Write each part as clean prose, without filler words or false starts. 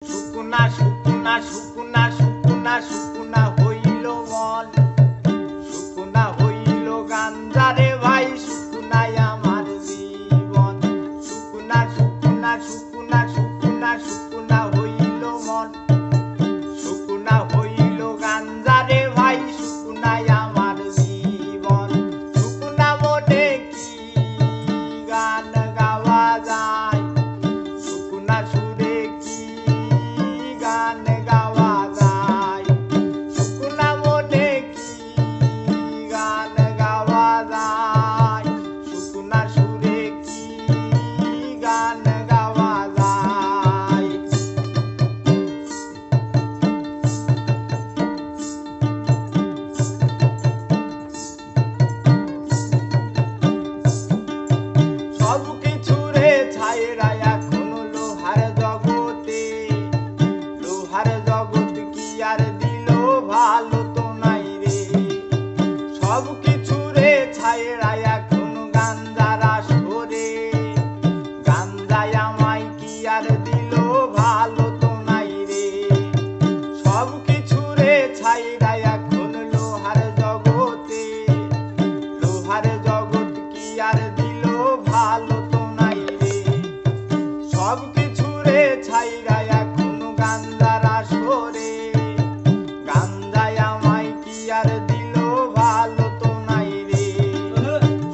শুকুনা শুকুনা শুকুনা শুকুনা শুকুনা হইল মন, শুকুনা হইল গাঞ্জারে ভাই, শুকুনাই আমার জীবন। শুকুনা শুকুনা শুকুনা শুকুনা শুকুনা হইল মন, শুকুনা হইল গাঞ্জারে ভাই, শুকুনাই আমার জীবন। শুকুনা মনে কি গান গাওয়া যায়, শুকুনা সুরে কি গান গাওয়া যায়, শুকুনা মনে কি গান গাওয়া যায়, শুকুনা সুরে কি গান গাওয়া যায়। সব কিছুরে ছায়রা এখন লোহার জগতে, লোহার জগৎ কি আর দিল ভালো তো নাই রে। সব কিছুরে ছায়রা এখন গাঞ্জার আসরে, গাঞ্জায় আমায় কি আর দিল ভালো তো নাই রে। সব কিছুরে ছায়রা এখন লোহার জগতে, লোহার জগৎ কি আর দিল ভালো তো নাই রে। সব কিছুরে ছাইরা এখন গাঞ্জার আসরে, গাঞ্জায় আমায় কি আর দিল ভালো তো নাই রে।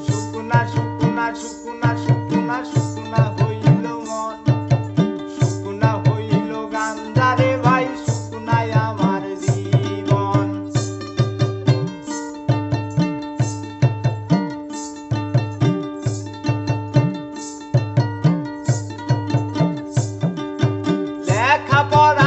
শুকুনা শুকুনা শুকুনা শুকুনা শুকুনা হইল মন, শুকুনা হইল গাঞ্জারে ভাই, শুকুনাই আমার জীবন। লেখাপড়া